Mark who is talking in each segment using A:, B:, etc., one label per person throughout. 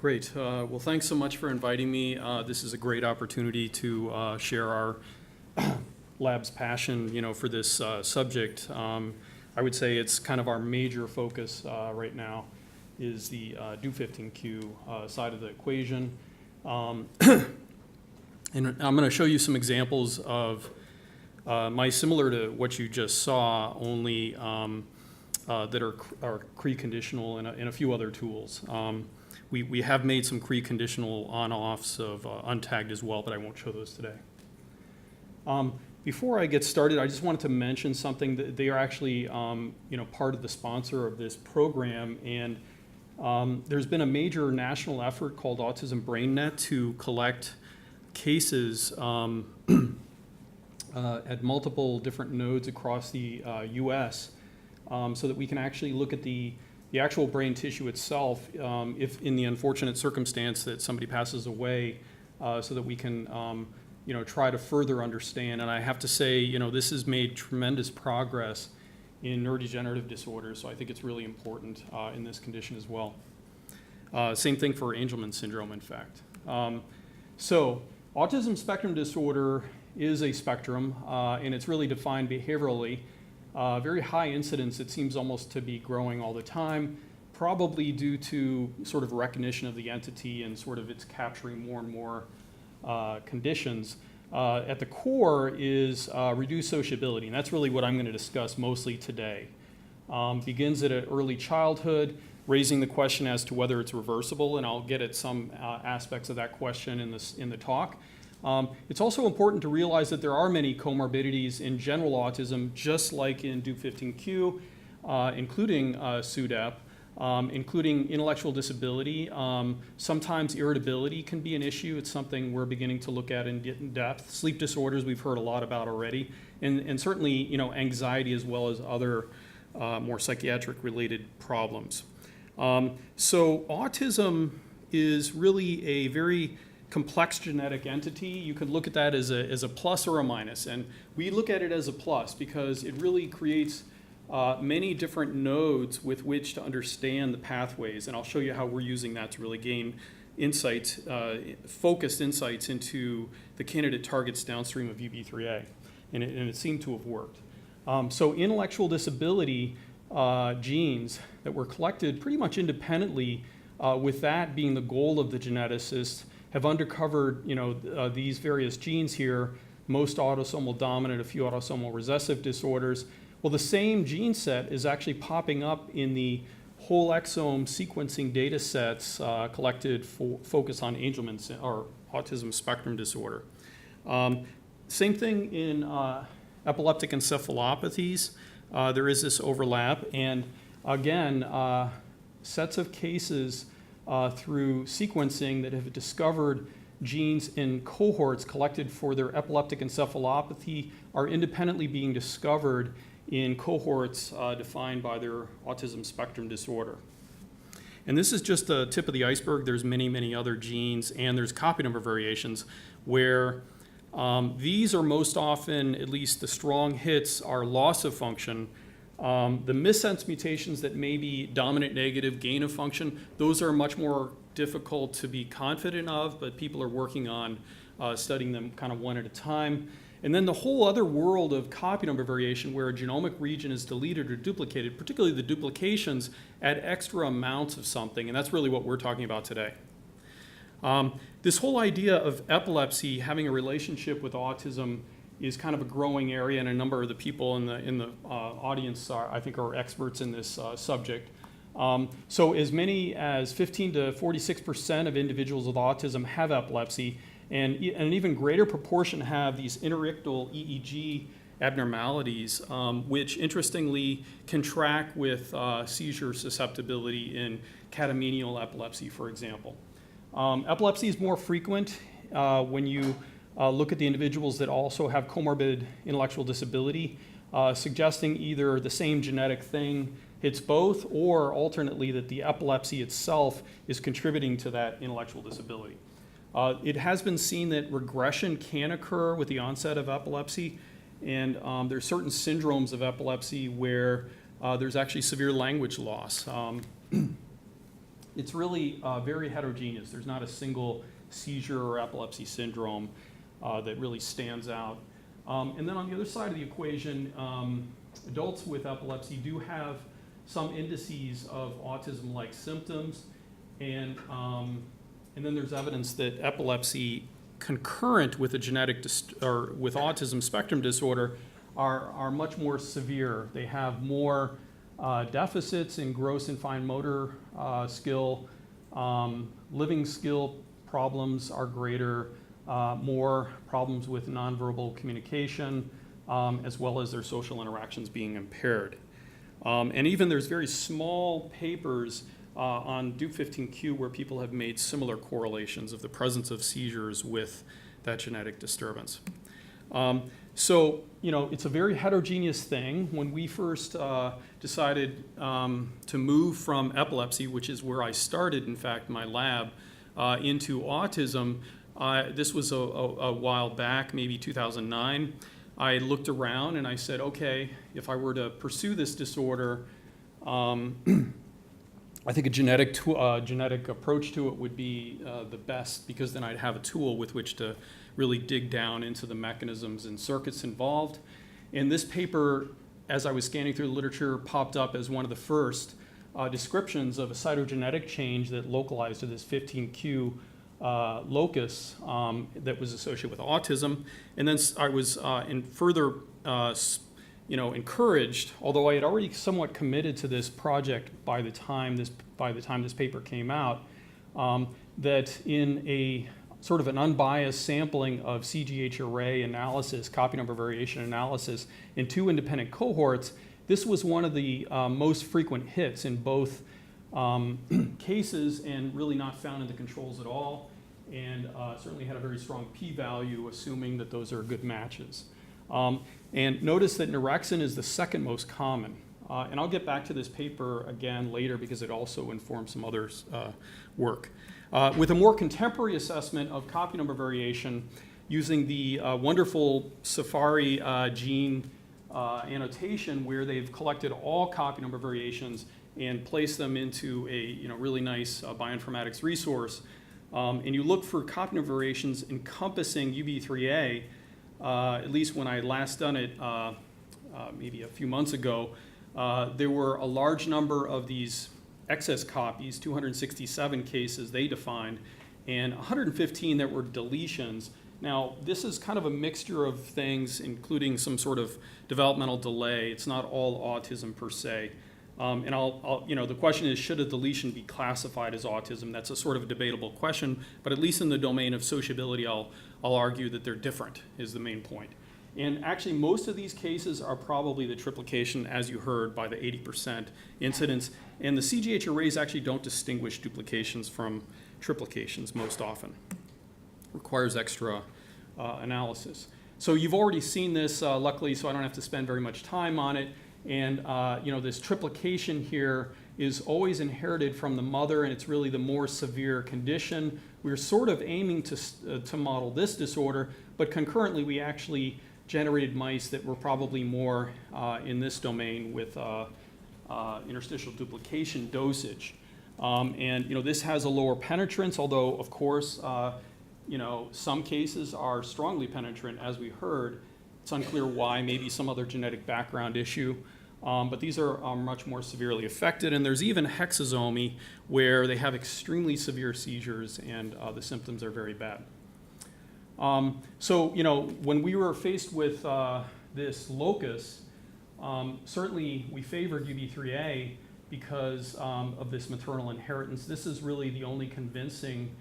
A: Great. Well, thanks so much for inviting me. This is a great opportunity to share our lab's passion, for this subject. I would say it's kind of our major focus right now is the do15Q side of the equation. And I'm going to show you some examples of mice similar to what you just saw, only that are Cree-conditional and a few other tools. We have made some Cree-conditional on-offs of untagged as well, but I won't show those today. Before I get started, I just wanted to mention something. That they are actually part of the sponsor of this program, and there's been a major national effort called Autism Brain Net to collect cases at multiple different nodes across the US so that we can actually look at the actual brain tissue itself if in the unfortunate circumstance that somebody passes away so that we can try to further understand. And I have to say, this has made tremendous progress in neurodegenerative disorders, so I think it's really important in this condition as well. Same thing for Angelman Syndrome, in fact. So autism spectrum disorder is a spectrum, and it's really defined behaviorally. Very high incidence, it seems almost to be growing all the time, probably due to sort of recognition of the entity and sort of it's capturing more and more conditions. At the core is reduced sociability, and that's really what I'm going to discuss mostly today. Begins at an early childhood, raising the question as to whether it's reversible, and I'll get at some aspects of that question in the talk. It's also important to realize that there are many comorbidities in general autism, just like in do15Q, including SUDEP, including intellectual disability. Sometimes irritability can be an issue. It's something we're beginning to look at in depth. Sleep disorders we've heard a lot about already, and certainly anxiety as well as other more psychiatric-related problems. So autism is really a very complex genetic entity. You could look at that as a plus or a minus, and we look at it as a plus because it really creates many different nodes with which to understand the pathways, and I'll show you how we're using that to really gain insights, focused insights into the candidate targets downstream of UBE3A, and it seemed to have worked. So intellectual disability genes that were collected pretty much independently, with that being the goal of the geneticists, have uncovered these various genes here, most autosomal dominant, a few autosomal recessive disorders. Well, the same gene set is actually popping up in the whole exome sequencing data sets collected for focus on Angelman or autism spectrum disorder. Same thing in epileptic encephalopathies. There is this overlap, and again, sets of cases through sequencing that have discovered genes in cohorts collected for their epileptic encephalopathy are independently being discovered in cohorts defined by their autism spectrum disorder. And this is just the tip of the iceberg. There's many, many other genes, and there's copy number variations where these are most often, at least the strong hits, are loss of function. The missense mutations that may be dominant negative gain of function, those are much more difficult to be confident of, but people are working on studying them kind of one at a time. And then the whole other world of copy number variation where a genomic region is deleted or duplicated, particularly the duplications, add extra amounts of something, and that's really what we're talking about today. This whole idea of epilepsy having a relationship with autism is kind of a growing area, and a number of the people in the audience I think are experts in this subject. So as many as 15 to 46% of individuals with autism have epilepsy, and an even greater proportion have these interictal EEG abnormalities, which interestingly can track with seizure susceptibility in catamenial epilepsy, for example. Epilepsy is more frequent when you look at the individuals that also have comorbid intellectual disability, suggesting either the same genetic thing hits both, or alternately that the epilepsy itself is contributing to that intellectual disability. It has been seen that regression can occur with the onset of epilepsy, and there's certain syndromes of epilepsy where there's actually severe language loss. it's really very heterogeneous. There's not a single seizure or epilepsy syndrome that really stands out. And then on the other side of the equation, adults with epilepsy do have some indices of autism-like symptoms, and then there's evidence that epilepsy concurrent with a genetic or with autism spectrum disorder are much more severe. They have more deficits in gross and fine motor skill. Living skill problems are greater, more problems with nonverbal communication, as well as their social interactions being impaired. And even there's very small papers on Dup15q where people have made similar correlations of the presence of seizures with that genetic disturbance. So, it's a very heterogeneous thing. When we first decided to move from epilepsy, which is where I started, in fact, my lab, into autism, this was a while back, maybe 2009. I looked around and I said, okay, if I were to pursue this disorder, I think a genetic approach to it would be the best, because then I'd have a tool with which to really dig down into the mechanisms and circuits involved. And this paper, as I was scanning through the literature, popped up as one of the first descriptions of a cytogenetic change that localized to this 15q locus that was associated with autism. And then I was further encouraged, although I had already somewhat committed to this project by the time this paper came out, that in a sort of an unbiased sampling of CGH array analysis, copy number variation analysis, in 2 independent cohorts, this was one of the most frequent hits in both cases, and really not found in the controls at all, and certainly had a very strong p-value, assuming that those are good matches. And notice that Norexin is the second most common. And I'll get back to this paper again later, because it also informs some others' work. With a more contemporary assessment of copy number variation using the wonderful Safari gene annotation, where they've collected all copy number variations and placed them into a really nice bioinformatics resource. And you look for copy number variations encompassing UBE3A. At least when I last done it, maybe a few months ago, there were a large number of these excess copies, 267 cases they defined, and 115 that were deletions. Now, this is kind of a mixture of things, including some sort of developmental delay. It's not all autism per se. And the question is, should a deletion be classified as autism? That's a sort of a debatable question, but at least in the domain of sociability, I'll argue that they're different, is the main point. And actually, most of these cases are probably the triplication, as you heard, by the 80% incidence. And the CGH arrays actually don't distinguish duplications from triplications most often. Requires extra analysis. So you've already seen this, luckily, so I don't have to spend very much time on it. And this triplication here is always inherited from the mother, and it's really the more severe condition. We're sort of aiming to model this disorder, but concurrently we actually generated mice that were probably more in this domain with interstitial duplication dosage. And this has a lower penetrance, although of course some cases are strongly penetrant, as we heard. It's unclear why, maybe some other genetic background issue. But these are much more severely affected, and there's even hexasomy, where they have extremely severe seizures and the symptoms are very bad. So when we were faced with this locus, certainly we favored UBE3A because of this maternal inheritance. This is really the only convincing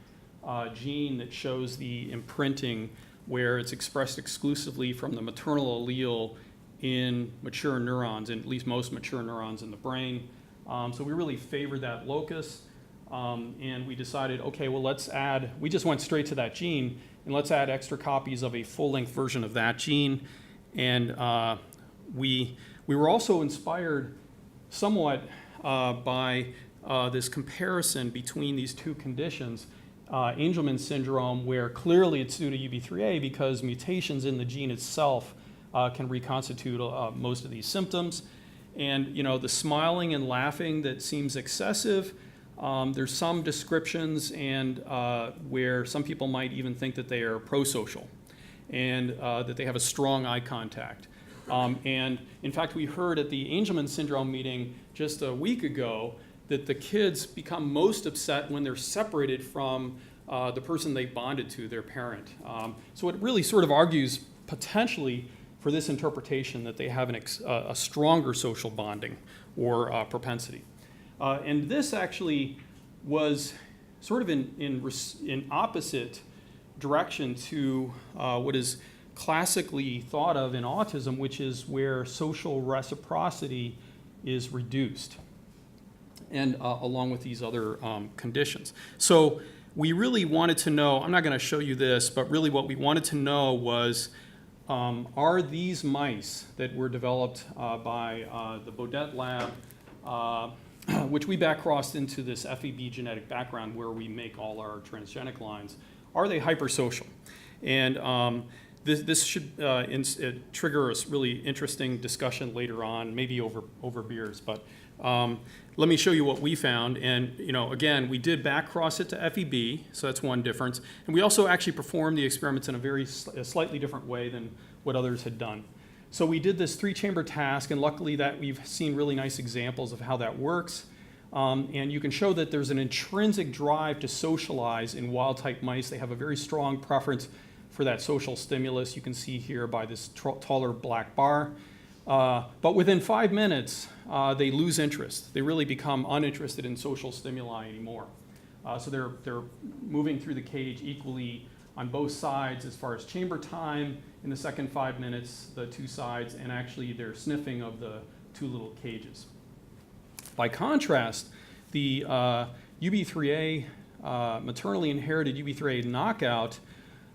A: gene that shows the imprinting, where it's expressed exclusively from the maternal allele in mature neurons, in at least most mature neurons in the brain. So we really favored that locus, and we decided, okay, well, we just went straight to that gene, and let's add extra copies of a full-length version of that gene. And we were also inspired somewhat by this comparison between these two conditions. Angelman Syndrome, where clearly it's due to UBE3A because mutations in the gene itself can reconstitute most of these symptoms. And the smiling and laughing that seems excessive, There's some descriptions and where some people might even think that they are prosocial and that they have a strong eye contact. And in fact, we heard at the Angelman Syndrome meeting just a week ago that the kids become most upset when they're separated from the person they bonded to, their parent. So it really sort of argues potentially for this interpretation that they have a stronger social bonding or propensity. And this actually was sort of in opposite direction to what is classically thought of in autism, which is where social reciprocity is reduced, and along with these other conditions. So we really wanted to know, I'm not going to show you this, but really what we wanted to know was, are these mice that were developed by the Baudet lab, which we backcrossed into this FEB genetic background where we make all our transgenic lines, are they hypersocial? And this should trigger a really interesting discussion later on, maybe over beers. But let me show you what we found. And again, we did backcross it to FEB, so that's one difference. And we also actually performed the experiments in a slightly different way than what others had done. So we did this 3-chamber task, and luckily that we've seen really nice examples of how that works. And you can show that there's an intrinsic drive to socialize in wild-type mice. They have a very strong preference for that social stimulus. You can see here by this taller black bar. But within 5 minutes, they lose interest. They really become uninterested in social stimuli anymore. So they're moving through the cage equally on both sides as far as chamber time in the second 5 minutes, the two sides, and actually they're sniffing of the two little cages. By contrast, the UBE3A, maternally inherited UBE3A knockout,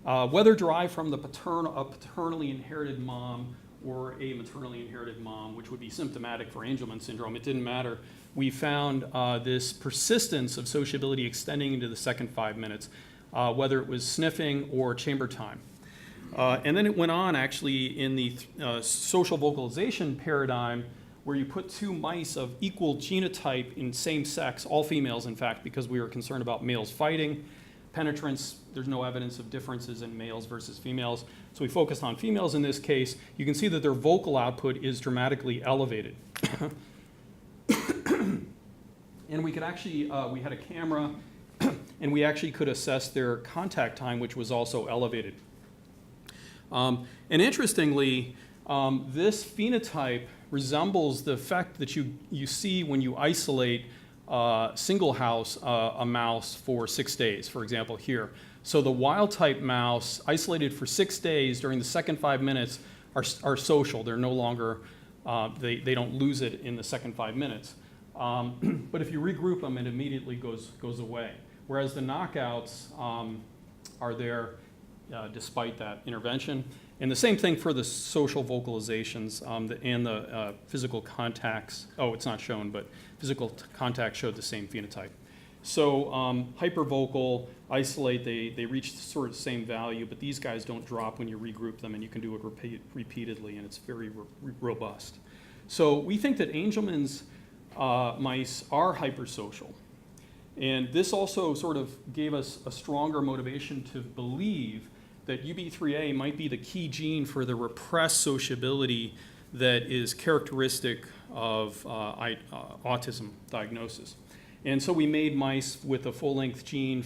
A: whether derived from a paternally inherited mom or a maternally inherited mom, which would be symptomatic for Angelman syndrome, it didn't matter. We found this persistence of sociability extending into the second 5 minutes, whether it was sniffing or chamber time. And then it went on actually in the social vocalization paradigm where you put two mice of equal genotype in same sex, all females in fact, because we were concerned about males fighting. Penetrance, there's no evidence of differences in males versus females. So we focused on females in this case. You can see that their vocal output is dramatically elevated. And we could actually, we had a camera, and we actually could assess their contact time, which was also elevated. And interestingly, this phenotype resembles the effect that you see when you isolate single house a mouse for 6 days, for example, here. So the wild type mouse isolated for 6 days during the second 5 minutes are social. They're no longer, they don't lose it in the second 5 minutes. But if you regroup them, it immediately goes away. Whereas the knockouts are there despite that intervention. And the same thing for the social vocalizations and the physical contacts. Oh, it's not shown, but physical contact showed the same phenotype. So hypervocal, isolate, they reach sort of the same value, but these guys don't drop when you regroup them, and you can do it repeatedly, and it's very robust. So we think that Angelman's mice are hypersocial. And this also sort of gave us a stronger motivation to believe that UBE3A might be the key gene for the repressed sociability that is characteristic of autism diagnosis. And so we made mice with a full-length gene.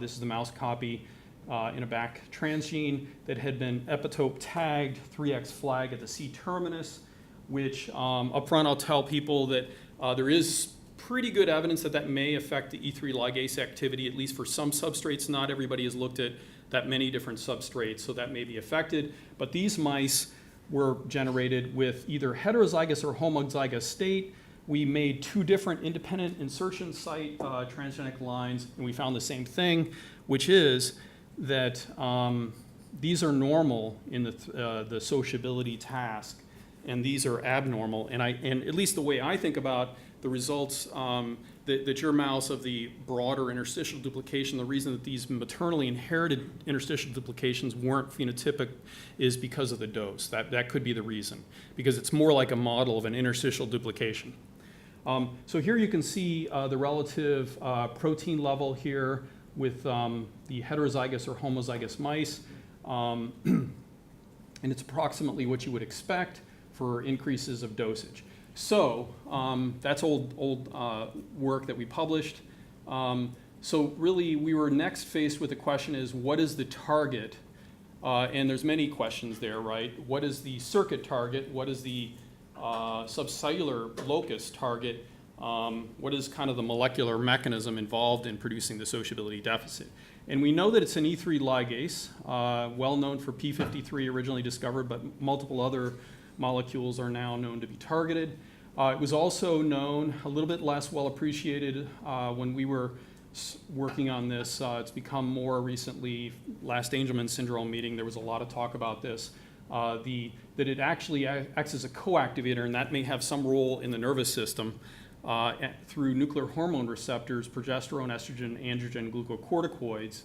A: This is the mouse copy in a back transgene that had been epitope tagged 3X flag at the C terminus, which up front I'll tell people that there is pretty good evidence that that may affect the E3 ligase activity, at least for some substrates. Not everybody has looked at that many different substrates, so that may be affected. But these mice were generated with either heterozygous or homozygous state. We made 2 different independent insertion site transgenic lines, and we found the same thing, which is that these are normal in the sociability task, and these are abnormal. And at least the way I think about the results that your mouse of the broader interstitial duplication, the reason that these maternally inherited interstitial duplications weren't phenotypic is because of the dose. That could be the reason, because it's more like a model of an interstitial duplication. So here you can see the relative protein level here with the heterozygous or homozygous mice. And it's approximately what you would expect for increases of dosage. So that's old work that we published. So really, we were next faced with the question is, what is the target? And there's many questions there, right? What is the circuit target? What is the subcellular locus target? What is kind of the molecular mechanism involved in producing the sociability deficit? And we know that it's an E3 ligase, well known for P53 originally discovered, but multiple other molecules are now known to be targeted. It was also known, a little bit less well appreciated when we were working on this. It's become more recently, last Angelman Syndrome meeting, there was a lot of talk about this, that it actually acts as a coactivator, and that may have some role in the nervous system through nuclear hormone receptors, progesterone, estrogen, androgen, glucocorticoids.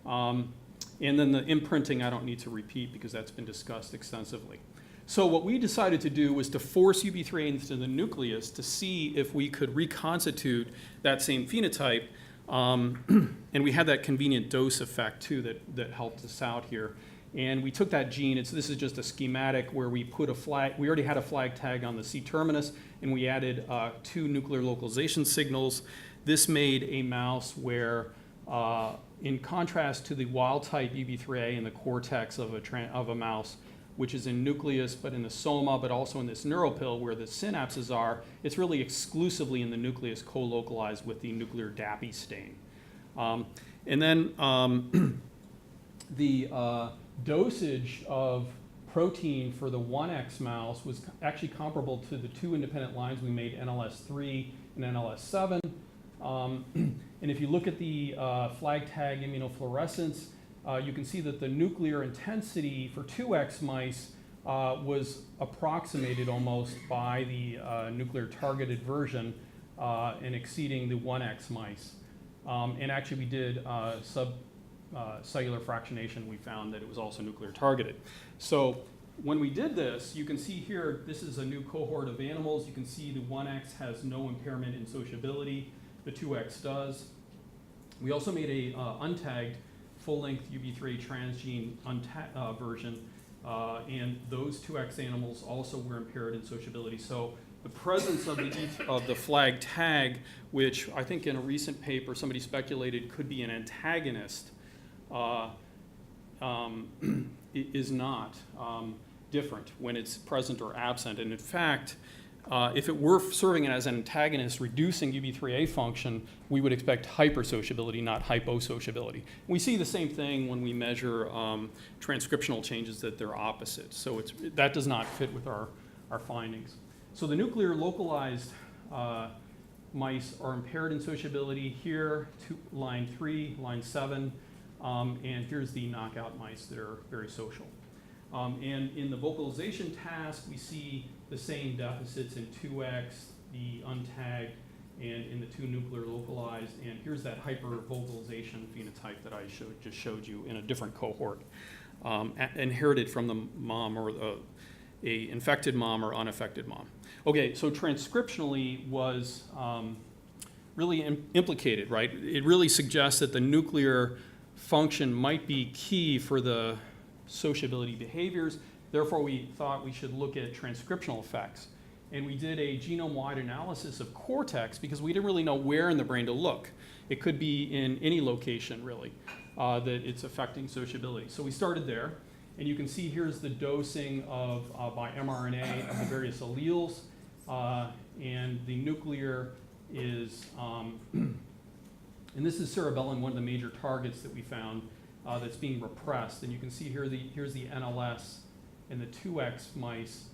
A: And then the imprinting I don't need to repeat because that's been discussed extensively. So what we decided to do was to force UBE3A into the nucleus to see if we could reconstitute that same phenotype. And we had that convenient dose effect too that helped us out here. And we took that gene, this is just a schematic where we put a flag, we already had a flag tag on the C terminus, and we added 2 nuclear localization signals. This made a mouse where, in contrast to the wild type UBE3A in the cortex of a mouse, which is in nucleus, but in the soma, but also in this neuropil where the synapses are, it's really exclusively in the nucleus co-localized with the nuclear DAPI stain. And then the dosage of protein for the 1X mouse was actually comparable to the 2 independent lines we made, NLS3 and NLS7. And if you look at the flag tag immunofluorescence, you can see that the nuclear intensity for 2X mice was approximated almost by the nuclear targeted version and exceeding the 1X mice. And actually we did subcellular fractionation. We found that it was also nuclear targeted. So when we did this, you can see here, this is a new cohort of animals. You can see the 1X has no impairment in sociability. The 2X does. We also made a untagged full-length UBE3A transgene version, and those 2X animals also were impaired in sociability. So the presence of the flag tag, which I think in a recent paper somebody speculated could be an antagonist, is not different when it's present or absent. And in fact, if it were serving as an antagonist, reducing UBE3A function, we would expect hypersociability, not hyposociability. We see the same thing when we measure transcriptional changes, that they're opposite. So that does not fit with our findings. So the nuclear localized mice are impaired in sociability here, line 3, line 7, and here's the knockout mice that are very social. And in the vocalization task, we see the same deficits in 2X, the untagged, and in the 2 nuclear localized. And here's that hypervocalization phenotype that I just showed you in a different cohort, inherited from the mom or a infected mom or unaffected mom. Okay, so transcriptionally was really implicated, right? It really suggests that the nuclear function might be key for the sociability behaviors. Therefore, we thought we should look at transcriptional effects. And we did a genome-wide analysis of cortex because we didn't really know where in the brain to look. It could be in any location, really, that it's affecting sociability. So we started there. And you can see here's the dosing of by mRNA of the various alleles. And the nuclear is, and this is cerebellum, one of the major targets that we found that's being repressed. And you can see here here's the NLS and the 2X mice.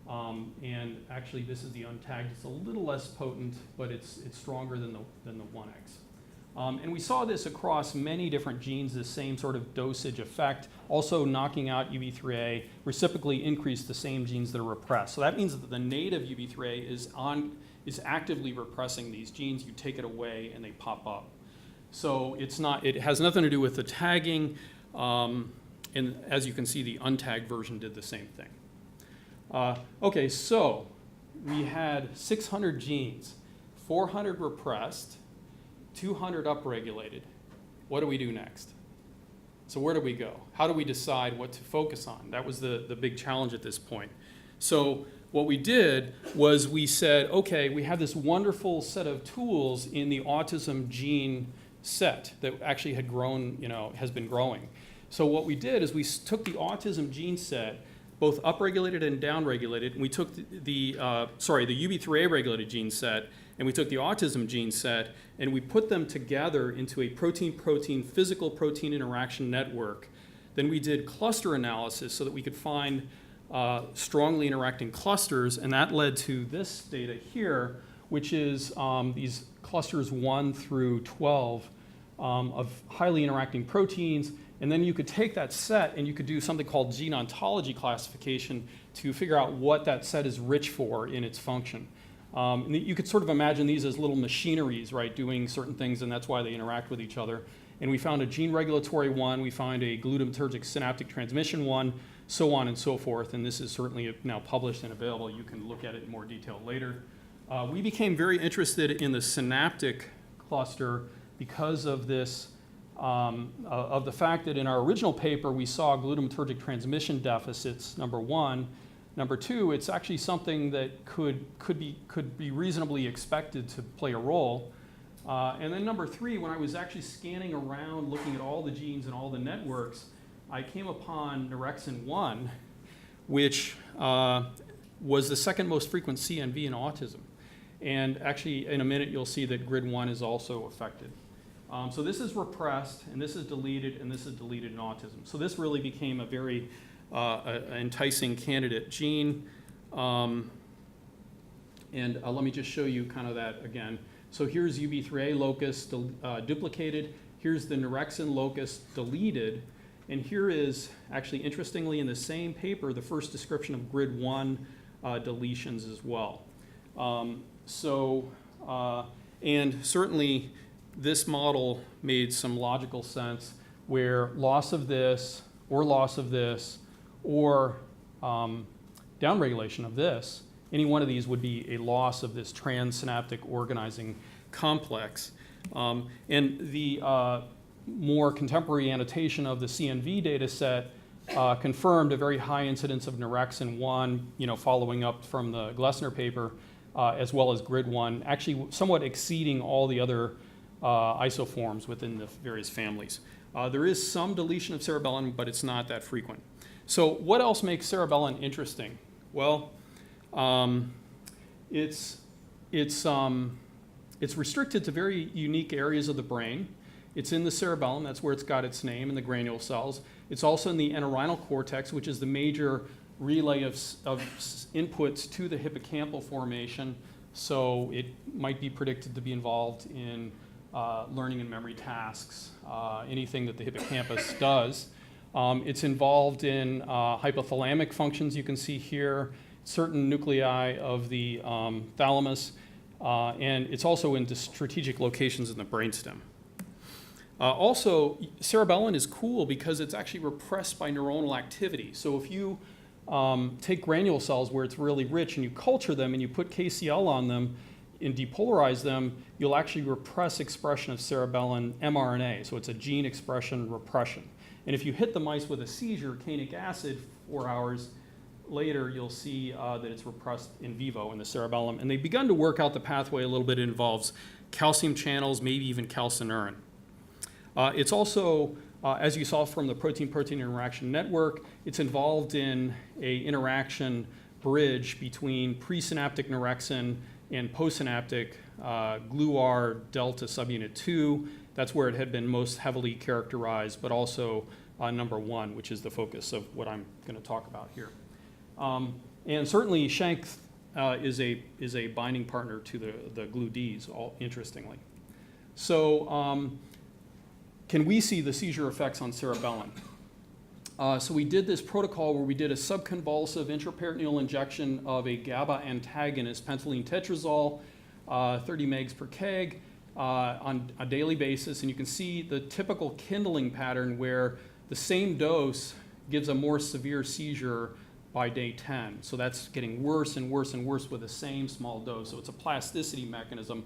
A: And actually, this is the untagged. It's a little less potent, but it's stronger than the 1X. And we saw this across many different genes, this same sort of dosage effect. Also knocking out UBE3A reciprocally increased the same genes that are repressed. So that means that the native UBE3A is actively repressing these genes. You take it away and they pop up. So it has nothing to do with the tagging. And as you can see, the untagged version did the same thing. Okay, so we had 600 genes. 400 repressed, 200 upregulated. What do we do next? So where do we go? How do we decide what to focus on? That was the big challenge at this point. So what we did was we said, okay, we have this wonderful set of tools in the autism gene set that actually had grown, has been growing. So what we did is we took the autism gene set, both upregulated and downregulated, and we took the UBE3A regulated gene set, and we took the autism gene set, and we put them together into a protein-protein, physical protein interaction network. Then we did cluster analysis so that we could find strongly interacting clusters, and that led to this data here, which is these clusters 1 through 12 of highly interacting proteins. And then you could take that set and you could do something called gene ontology classification to figure out what that set is rich for in its function. And you could sort of imagine these as little machineries, right, doing certain things, and that's why they interact with each other. And we found a gene regulatory one, we found a glutamatergic synaptic transmission one, so on and so forth. And this is certainly now published and available. You can look at it in more detail later. We became very interested in the synaptic cluster because of this, of the fact that in our original paper we saw glutamatergic transmission deficits, number one. Number two, it's actually something that could be reasonably expected to play a role. And then number three, when I was actually scanning around looking at all the genes and all the networks, I came upon Nerexin-1, which was the second most frequent CNV in autism. And actually, in a minute, you'll see that GRID1 is also affected. So this is repressed, and this is deleted, and this is deleted in autism. So this really became a very enticing candidate gene. And let me just show you kind of that again. So here's UBE3A locus duplicated. Here's the Nerexin locus deleted. And here is, actually, interestingly, in the same paper, the first description of GRID1 deletions as well. And certainly, this model made some logical sense where loss of this, or downregulation of this, any one of these would be a loss of this transsynaptic organizing complex. And the more contemporary annotation of the CNV data set confirmed a very high incidence of Nerexin-1, following up from the Glessner paper, as well as GRID1, actually somewhat exceeding all the other isoforms within the various families. There is some deletion of cerebellum, but it's not that frequent. So what else makes cerebellum interesting? Well, it's restricted to very unique areas of the brain. It's in the cerebellum, that's where it's got its name, in the granule cells. It's also in the entorhinal cortex, which is the major relay of inputs to the hippocampal formation. So it might be predicted to be involved in learning and memory tasks, anything that the hippocampus does. It's involved in hypothalamic functions, you can see here, certain nuclei of the thalamus, and it's also in strategic locations in the brainstem. Also, cerebellum is cool because it's actually repressed by neuronal activity. So if you take granule cells where it's really rich and you culture them and you put KCl on them and depolarize them, you'll actually repress expression of cerebellum mRNA. So it's a gene expression repression. And if you hit the mice with a seizure, canic acid, 4 hours later, you'll see that it's repressed in vivo in the cerebellum. And they've begun to work out the pathway a little bit. It involves calcium channels, maybe even calcineurin. It's also, as you saw from the protein-protein interaction network, it's involved in an interaction bridge between presynaptic Nerexin and postsynaptic GluR delta subunit 2. That's where it had been most heavily characterized, but also number 1, which is the focus of what I'm going to talk about here. And certainly, Shank is a binding partner to the GluDs, interestingly. So can we see the seizure effects on cerebellum? So we did this protocol where we did a subconvulsive intraperitoneal injection of a GABA antagonist, pentylene tetrazole, 30 megs per kg, on a daily basis. And you can see the typical kindling pattern where the same dose gives a more severe seizure by day 10. So that's getting worse and worse and worse with the same small dose. So it's a plasticity mechanism.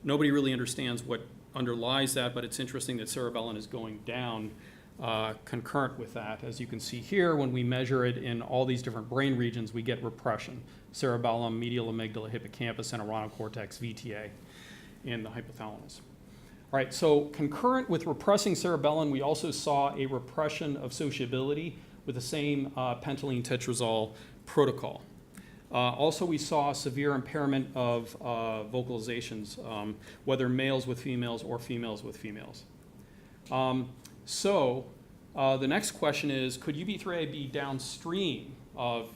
A: Nobody really understands what underlies that, but it's interesting that cerebellum is going down concurrent with that. As you can see here, when we measure it in all these different brain regions, we get repression. Cerebellum, medial amygdala, hippocampus, and neuronal cortex, VTA, in the hypothalamus. All right, so concurrent with repressing cerebellum, we also saw a repression of sociability with the same pentylene tetrazole protocol. Also, we saw severe impairment of vocalizations, whether males with females or females with females. So the next question is, could UBE3A be downstream of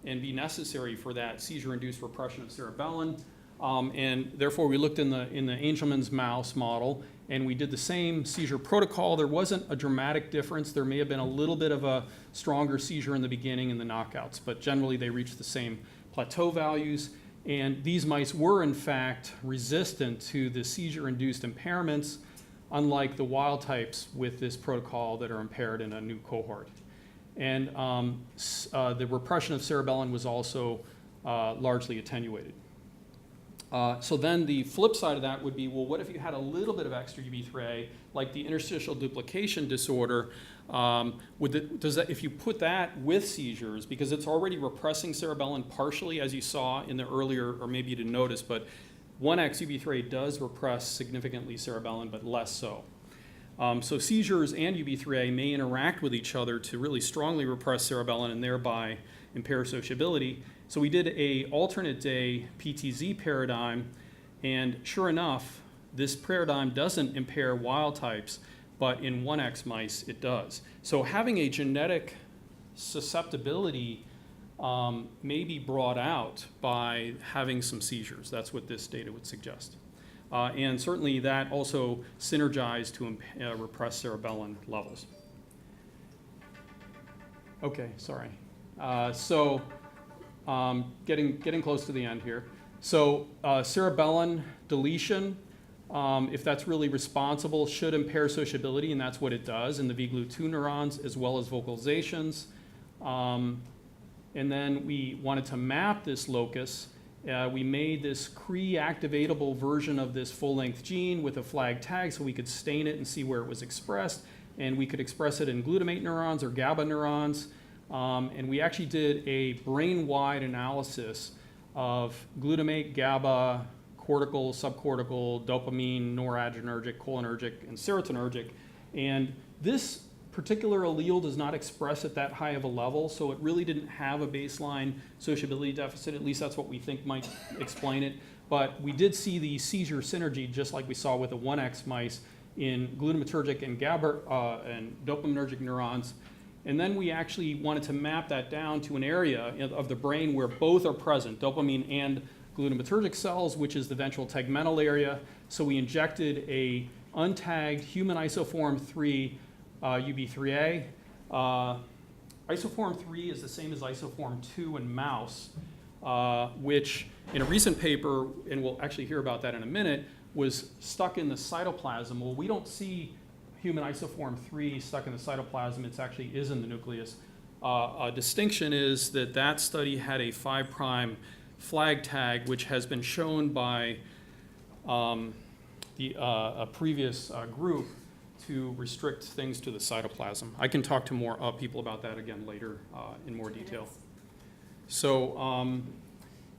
A: and be necessary for that seizure-induced repression of cerebellum? And therefore, we looked in the Angelman's mouse model, and we did the same seizure protocol. There wasn't a dramatic difference. There may have been a little bit of a stronger seizure in the beginning in the knockouts, but generally they reached the same plateau values. And these mice were, in fact, resistant to the seizure-induced impairments, unlike the wild types with this protocol that are impaired in a new cohort. And the repression of cerebellum was also largely attenuated. So then the flip side of that would be, well, what if you had a little bit of extra UBE3A, like the interstitial duplication disorder? If you put that with seizures, because it's already repressing cerebellum partially, as you saw in the earlier, or maybe you didn't notice, but 1X UBE3A does repress significantly cerebellum, but less so. So seizures and UBE3A may interact with each other to really strongly repress cerebellum and thereby impair sociability. So we did a alternate day PTZ paradigm, and sure enough, this paradigm doesn't impair wild types, but in 1X mice it does. So having a genetic susceptibility may be brought out by having some seizures. That's what this data would suggest. And certainly that also synergized to repress cerebellum levels. Okay, sorry. Getting close to the end here. So cerebellum deletion, if that's really responsible, should impair sociability, and that's what it does in the VGLU2 neurons as well as vocalizations. And then we wanted to map this locus. We made this Cree-activatable version of this full-length gene with a flag tag so we could stain it and see where it was expressed. And we could express it in glutamate neurons or GABA neurons. And we actually did a brain-wide analysis of glutamate, GABA, cortical, subcortical, dopamine, noradrenergic, cholinergic, and serotonergic. And this particular allele does not express at that high of a level, so it really didn't have a baseline sociability deficit. At least that's what we think might explain it. But we did see the seizure synergy, just like we saw with the 1X mice, in glutamatergic and GABA and dopaminergic neurons. And then we actually wanted to map that down to an area of the brain where both are present, dopamine and glutamatergic cells, which is the ventral tegmental area. So we injected a untagged human isoform 3 UBE3A. Isoform 3 is the same as isoform 2 in mouse, which in a recent paper, and we'll actually hear about that in a minute, was stuck in the cytoplasm. Well, we don't see human isoform 3 stuck in the cytoplasm. It actually is in the nucleus. A distinction is that that study had a 5' flag tag, which has been shown by a previous group to restrict things to the cytoplasm. I can talk to more people about that again later in more detail. So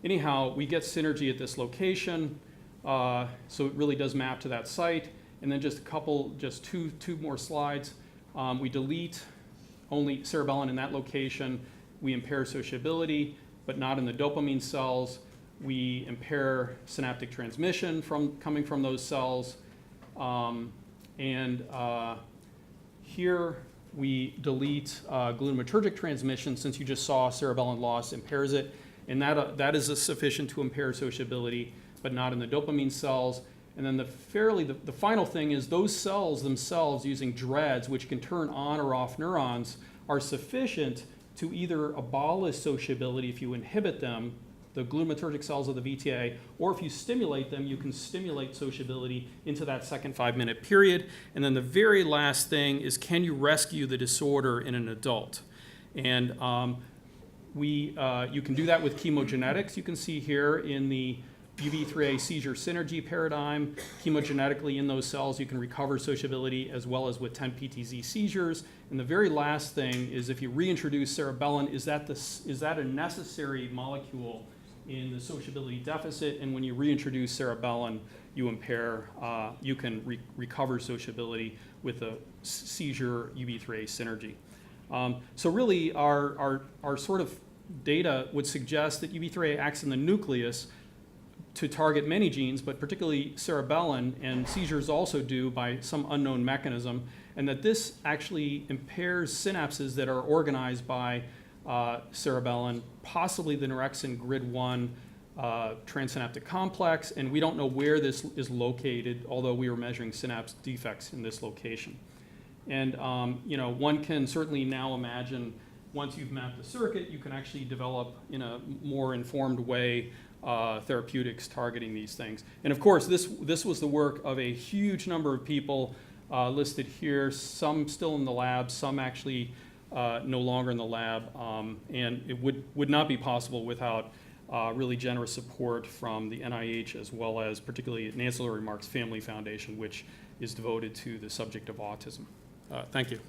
A: anyhow, we get synergy at this location. So it really does map to that site. And then just two more slides. We delete only cerebellum in that location. We impair sociability, but not in the dopamine cells. We impair synaptic transmission coming from those cells. Here we delete glutamatergic transmission, since you just saw cerebellum loss impairs it. And that is sufficient to impair sociability, but not in the dopamine cells. And then the final thing is those cells themselves, using DREADs, which can turn on or off neurons, are sufficient to either abolish sociability if you inhibit them, the glutamatergic cells of the VTA, or if you stimulate them, you can stimulate sociability into that second 5-minute period. And then the very last thing is, can you rescue the disorder in an adult? And You can do that with chemogenetics. You can see here in the UBE3A seizure synergy paradigm, chemogenetically in those cells, you can recover sociability as well as with 10-PTZ seizures. And the very last thing is if you reintroduce cerebellin, is that a necessary molecule in the sociability deficit? And when you reintroduce cerebellin, you can recover sociability with a seizure UBE3A synergy. So really, our sort of data would suggest that UBE3A acts in the nucleus to target many genes, but particularly cerebellin, and seizures also do by some unknown mechanism, and that this actually impairs synapses that are organized by cerebellin, possibly the orexin GRID1 transsynaptic complex, and we don't know where this is located, although we are measuring synapse defects in this location. And one can certainly now imagine, once you've mapped the circuit, you can actually develop in a more informed way therapeutics targeting these things. And of course, this was the work of a huge number of people listed here, some still in the lab, some actually no longer in the lab, and it would not be possible without really generous support from the NIH, as well as particularly Ancillary Remarks Family Foundation, which is devoted to the subject of autism. Thank you.